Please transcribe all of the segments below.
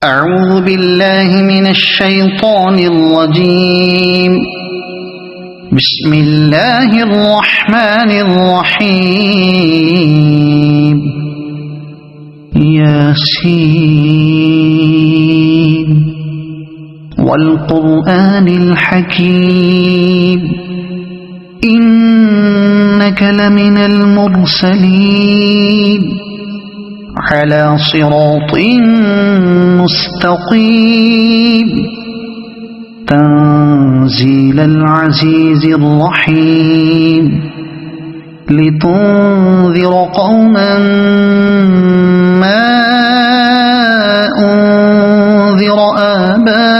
أعوذ بالله من الشيطان الرجيم. بسم الله الرحمن الرحيم. ياسين والقرآن الحكيم إنك لمن المرسلين على صراط مستقيم تنزيل العزيز الرحيم لتنذر قوما ما أنذر آباؤهم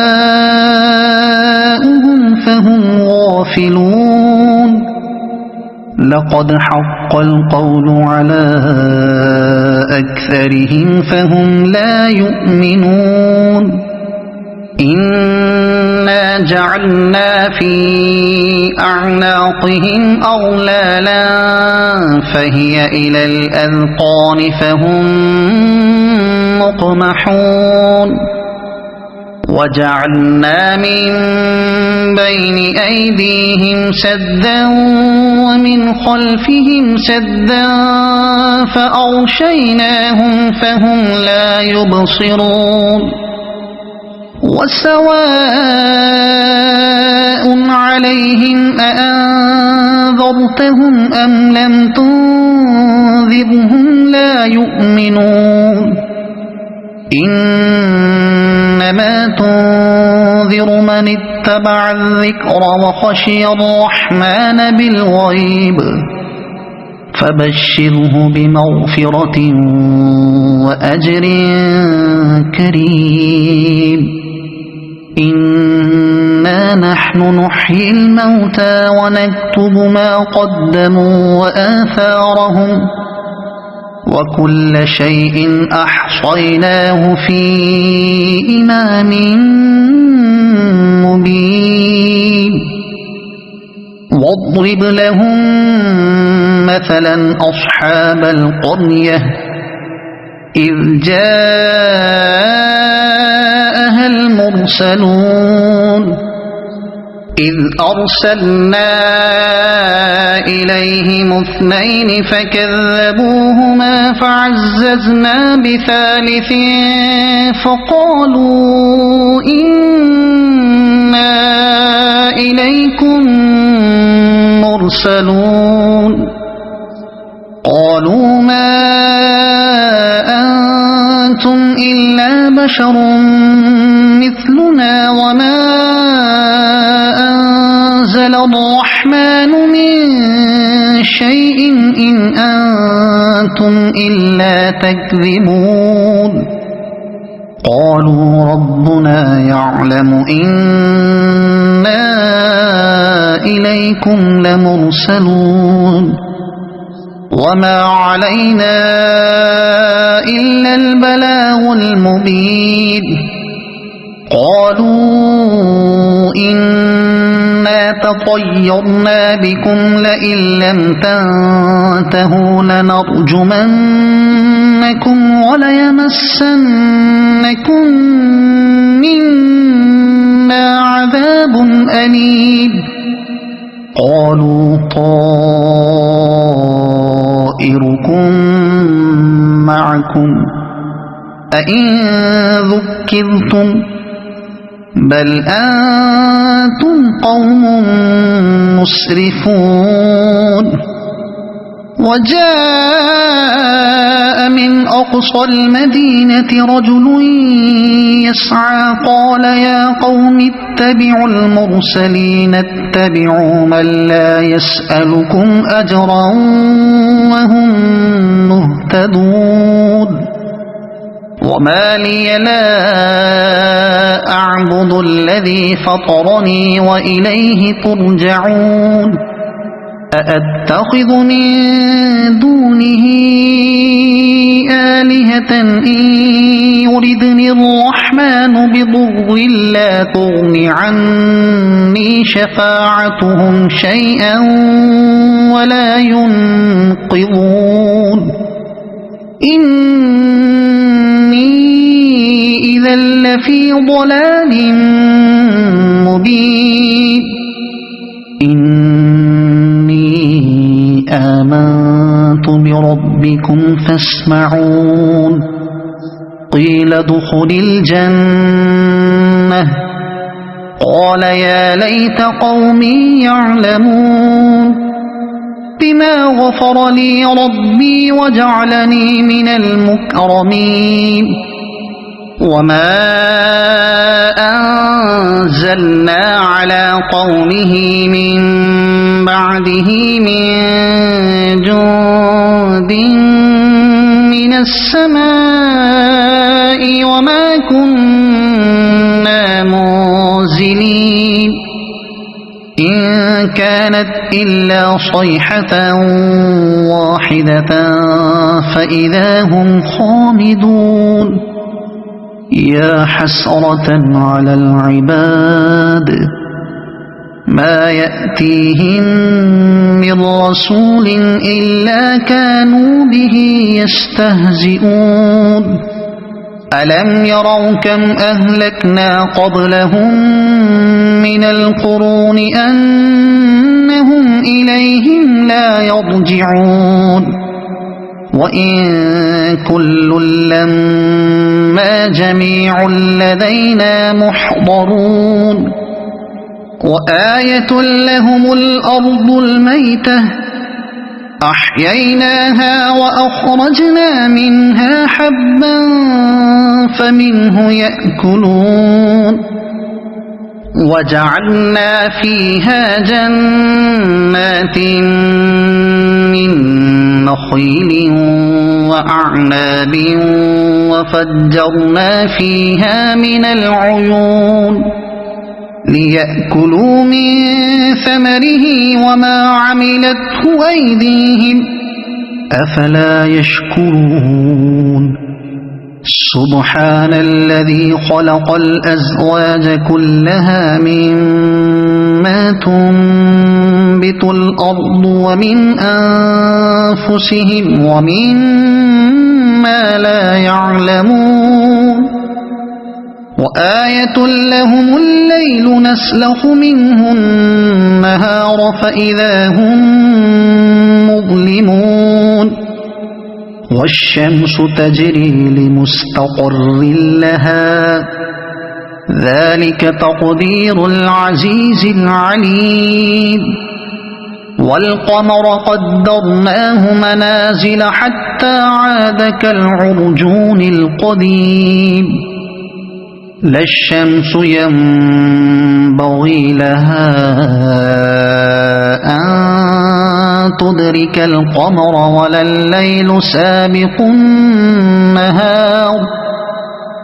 فهم غافلون. لقد حق القول على أكثرهم فهم لا يؤمنون. إنا جعلنا في أعناقهم أغلالا فهي إلى الأذقان فهم مقمحون. وجعلنا من بين أيديهم سدا ومن خلفهم سدا فأغشيناهم فهم لا يبصرون. وسواء عليهم أأنذرتهم أم لم تنذرهم لا يؤمنون. إنما تنذر من اتبع الذكر وخشي الرحمن بالغيب فبشره بمغفرة وأجر كريم. إنا نحن نحيي الموتى ونكتب ما قدموا وآثارهم وكل شيء أحصيناه في إمام مبين. واضرب لهم مثلا أصحاب القرية إذ جاءها المرسلون إذ أرسلنا إليهم اثنين فكذبوهما فعززنا بثالث فقالوا إنا إليكم مرسلون. قالوا ما أنتم إلا بشر مثلنا وما أنزل الرحمن من شيء إن أنتم إلا تكذبون. قالوا ربنا يعلم إنا إليكم لمرسلون وما علينا إلا البلاغ المبين. قالوا إنا تطيرنا بكم لئن لم تنتهوا لنرجمنكم وليمسنكم منا عذاب أليم. قالوا طائركم معكم أئن ذكرتم بل أنتم قوم مسرفون. وجاء من أقصى المدينة رجل يسعى قال يا قوم اتبعوا المرسلين اتبعوا من لا يسألكم أجرا وهم مهتدون. وما لي لا أعبد الذي فطرني وإليه ترجعون. أأتخذ من دونه آلهة إن يردني الرحمن بضر لا تغن عني شفاعتهم شيئا ولا ينقذون. إني إذا لفي ضلال مبين إني آمنت بربكم فاسمعون قيل ادخل الجنة قال يا ليت قومي يعلمون بما غفر لي ربي وجعلني من المكرمين وما أنزلنا على قومه من بعده من جند من السماء وما كنا منزلين إن كانت إلا صيحة واحدة فإذا هم خامدون يا حسرة على العباد ما يأتيهم من رسول إلا كانوا به يستهزئون ألم يروا كم أهلكنا قبلهم من القرون أنهم إليهم لا يرجعون وإن كل لما جميع لدينا محضرون وآية لهم الأرض الميتة أحييناها وأخرجنا منها حبا فمنه يأكلون وجعلنا فيها جنات من نخيل وأعناب وفجرنا فيها من العيون ليأكلوا من ثمره وما عملته أيديهم أفلا يشكرون سبحان الذي خلق الأزواج كلها مما تنبت الأرض ومن أنفسهم ومما لا يعلمون وآية لهم الليل نسلخ منه النهار فإذا هم مظلمون والشمس تجري لمستقر لها ذلك تقدير العزيز العليم والقمر قدرناه منازل حتى عاد كالعرجون القديم لا الشمس ينبغي لها أن تدرك القمر ولا الليل سابق النهار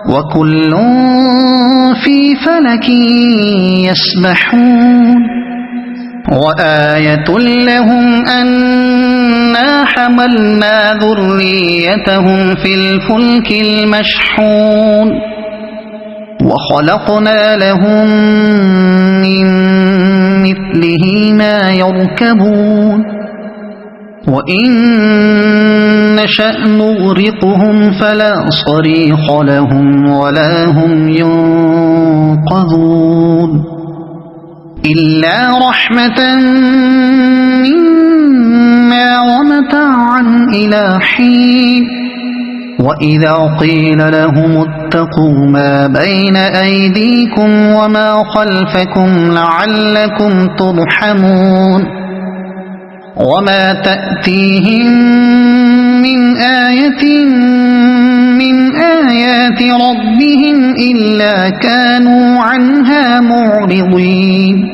وكل في فلك يسبحون وآية لهم أنا حملنا ذريتهم في الفلك المشحون وخلقنا لهم من مثله ما يركبون وإن نشأ نغرقهم فلا صريخ لهم ولا هم ينقذون إلا رحمة منا ومتاعا إلى حين وإذا قيل لهم اتقوا ما بين أيديكم وما خلفكم لعلكم ترحمون وما تأتيهم من آية من آيات ربهم إلا كانوا عنها معرضين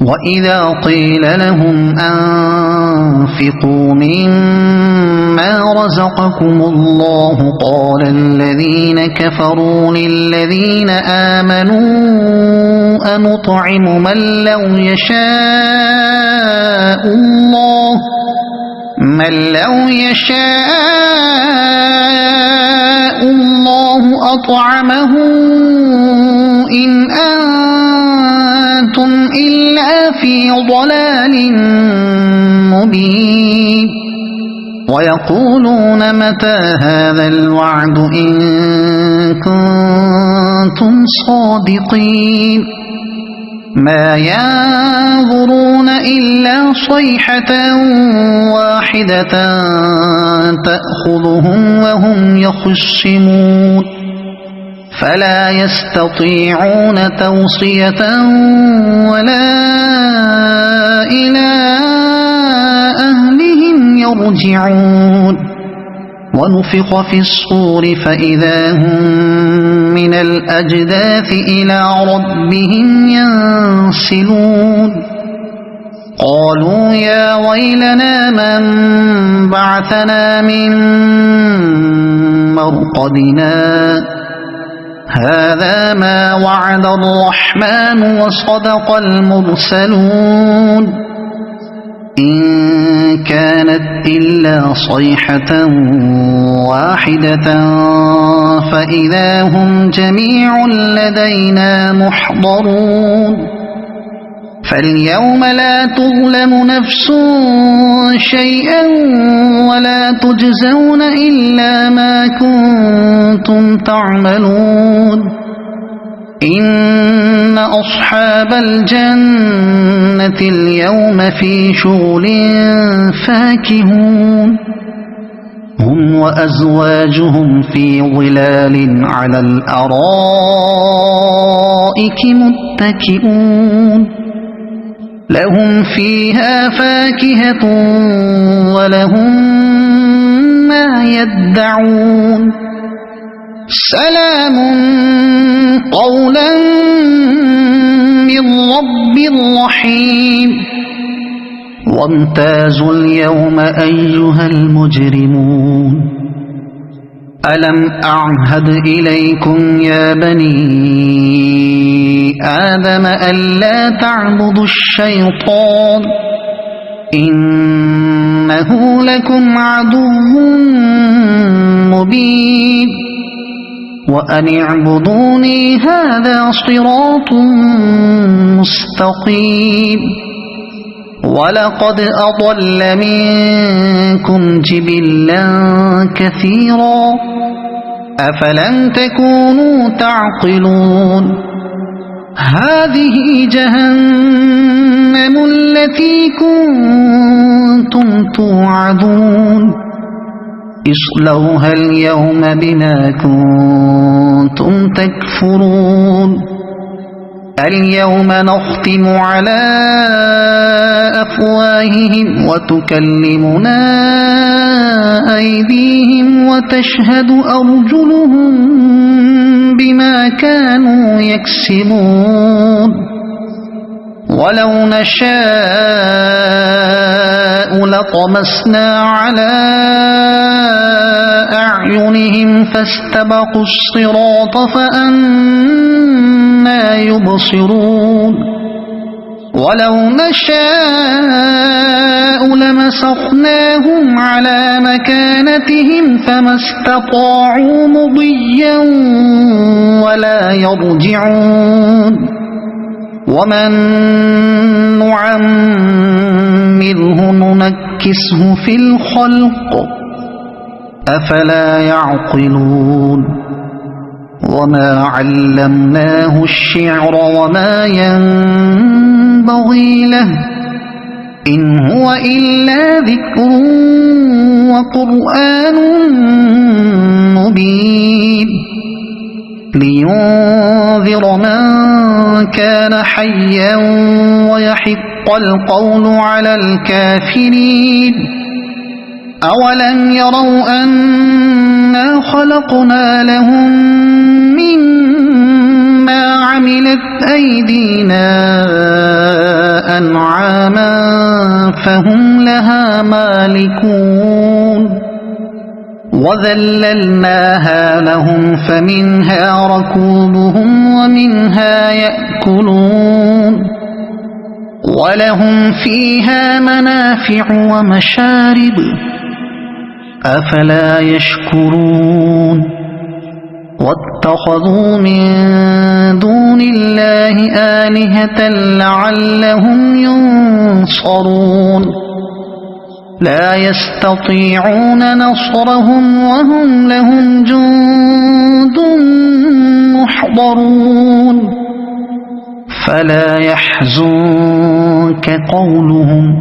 وإذا قيل لهم أنفقوا مما رزقكم الله قال الذين كفروا للذين آمنوا أنطعم من لو يشاء الله أطعمه إن أنتم إلا في ضلال مبين ويقولون متى هذا الوعد إن كنتم كنتم صادقين ما ينظرون إلا صيحة واحدة تأخذهم وهم يخصمون فلا يستطيعون توصية ولا إلى أهلهم يرجعون ونفخ في الصور فإذا هم من الأجداث إلى ربهم ينسلون قالوا يا ويلنا من بعثنا من مرقدنا هذا ما وعد الرحمن وصدق المرسلون إن كانت إلا صيحة واحدة فإذا هم جميع لدينا محضرون فاليوم لا تظلم نفس شيئا ولا تجزون إلا ما كنتم تعملون إن أصحاب الجنة اليوم في شغل فاكهون هم وأزواجهم في ظلال على الأرائك متكئون لهم فيها فاكهة ولهم ما يدعون سلام قولا من رب رحيم وامتازوا اليوم أيها المجرمون ألم أعهد إليكم يا بني آدم ألا تعبدوا الشيطان إنه لكم عدو مبين وأن اعبدوني هذا صراط مستقيم ولقد أضل منكم جبلا كثيرا أفلم تكونوا تعقلون هذه جهنم التي كنتم توعدون اصلوها اليوم بما كنتم تكفرون اليوم نختم على أفواههم وتكلمنا أيديهم وتشهد أرجلهم بما كانوا يكسبون ولو نشاء لطمسنا على أعينهم فاستبقوا الصراط فأنى يبصرون ولو نشاء لمسخناهم على مكانتهم فما استطاعوا مضيا ولا يرجعون ومن نعمره ننكسه في الخلق أفلا يعقلون وما علمناه الشعر وما ينبغي له إن هو إلا ذكر وقرآن مبين لينذر من كان حيا ويحق القول على الكافرين أولم يروا أنا خلقنا لهم مما عملت أيدينا أنعاما فهم لها مالكون وذللناها لهم فمنها ركوبهم ومنها يأكلون ولهم فيها منافع ومشارب أفلا يشكرون واتخذوا من دون الله آلهة لعلهم ينصرون لا يستطيعون نصرهم وهم لهم جند يحضرون فلا يحزنك قولهم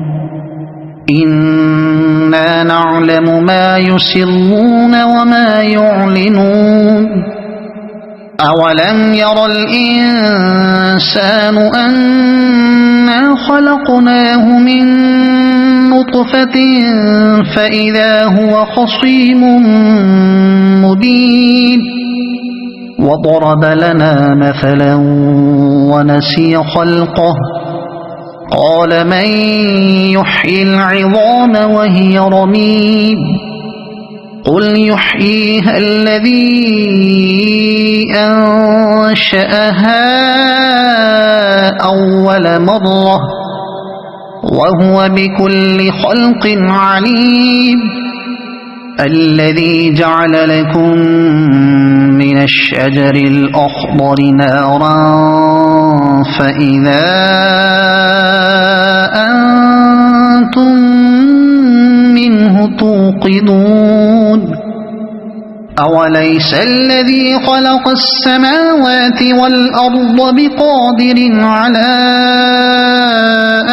إنا نعلم ما يسرون وما يعلنون أولم ير الإنسان أنا خلقناه من نطفة فإذا هو خصيم مبين وضرب لنا مثلا ونسي خلقه قال من يحيي العظام وهي رميم قل يحييها الذي أنشأها أول مرة وهو بكل خلق عليم الذي جعل لكم من الشجر الأخضر نارا فإذا أنتم منه توقدون أوليس الذي خلق السماوات والأرض بقادر على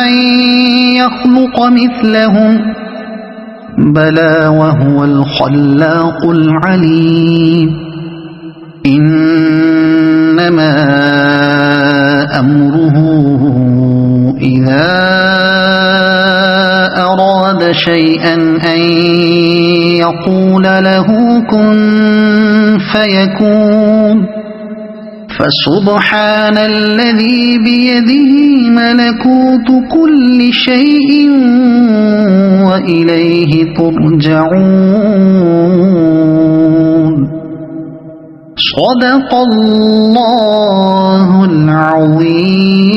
أن يخلق مثلهم بلى وهو الخلاق العليم إنما أمره إذا أراد شيئا أن يقول له كن فيكون فسبحان الذي بيده ملكوت كل شيء وإليه ترجعون صدق الله العظيم.